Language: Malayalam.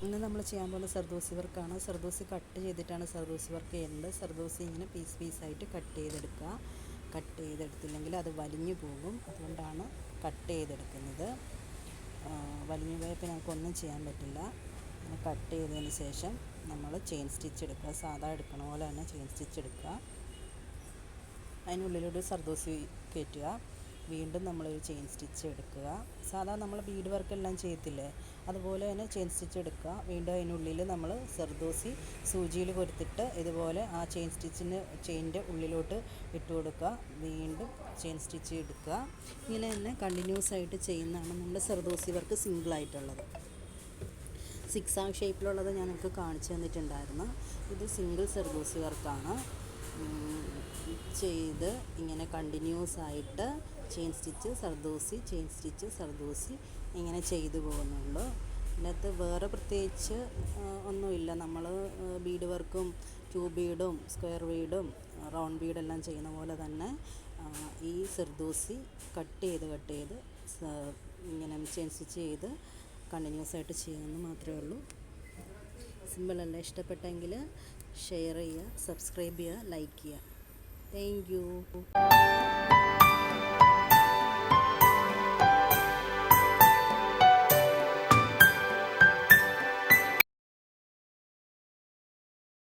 ഇന്ന് നമ്മൾ ചെയ്യാൻ പോകുന്ന സർദോസി വർക്കാണ്. സർദോസി കട്ട് ചെയ്തിട്ടാണ് സർദോസി വർക്ക് ചെയ്യുന്നത്. സർദോസി ഇങ്ങനെ പീസായിട്ട് കട്ട് ചെയ്തെടുക്കുക. കട്ട് ചെയ്തെടുത്തില്ലെങ്കിൽ അത് വലിഞ്ഞു പോകും, അതുകൊണ്ടാണ് കട്ട് ചെയ്തെടുക്കുന്നത്. വലിഞ്ഞു പോയപ്പോൾ നമുക്കൊന്നും ചെയ്യാൻ പറ്റില്ല. കട്ട് ചെയ്തതിന് ശേഷം നമ്മൾ ചെയിൻ സ്റ്റിച്ച് എടുക്കുക. സാധാ എടുക്കണ പോലെ തന്നെ ചെയിൻ സ്റ്റിച്ച് എടുക്കുക. അതിനുള്ളിലൊരു സർദോസി കയറ്റുക. വീണ്ടും നമ്മളൊരു ചെയിൻ സ്റ്റിച്ച് എടുക്കുക. സാധാ നമ്മൾ ബീഡ് വർക്കെല്ലാം ചെയ്യത്തില്ലേ, അതുപോലെ തന്നെ ചെയിൻ സ്റ്റിച്ച് എടുക്കുക. വീണ്ടും അതിനുള്ളിൽ നമ്മൾ സർദോസി സൂചിയിൽ കൊടുത്തിട്ട് ഇതുപോലെ ആ ചെയിൻ്റെ ഉള്ളിലോട്ട് ഇട്ട് കൊടുക്കുക. വീണ്ടും ചെയിൻ സ്റ്റിച്ച് എടുക്കുക. ഇങ്ങനെ തന്നെ കണ്ടിന്യൂസ് ആയിട്ട് ചെയ്യുന്നതാണ് നമ്മുടെ സർദോസി വർക്ക് സിംഗിളായിട്ടുള്ളത്. സിക്സാഗ് ഷേപ്പിലുള്ളത് ഞാൻ നിങ്ങൾക്ക് കാണിച്ചു തന്നിട്ടുണ്ടായിരുന്നു. ഇത് സിംഗിൾ സർദോസി വർക്കാണ്. ചെയ്ത് ഇങ്ങനെ കണ്ടിന്യൂസ് ആയിട്ട് chain stitch zardozi, chain stitch zardozi ഇങ്ങനെ ചെയ്തു പോകുന്നുള്ളൂ. ഇതിനകത്ത് വേറെ പ്രത്യേകിച്ച് ഒന്നുമില്ല. നമ്മൾ ബീഡ് വർക്കും ട്യൂബ് ബീഡും സ്ക്വയർ ബീഡും റൗണ്ട് ബീഡെല്ലാം ചെയ്യുന്ന പോലെ തന്നെ ഈ സർദോസി കട്ട് ചെയ്ത് ഇങ്ങനെ ചെയിൻ സ്റ്റിച്ച് ചെയ്ത് കണ്ടിന്യൂസ് ആയിട്ട് ചെയ്യുമെന്ന് മാത്രമേ ഉള്ളൂ. സിമ്പിളല്ല. ഇഷ്ടപ്പെട്ടെങ്കിൽ ഷെയർ ചെയ്യുക, സബ്സ്ക്രൈബ് ചെയ്യുക, ലൈക്ക് ചെയ്യുക. Thank you.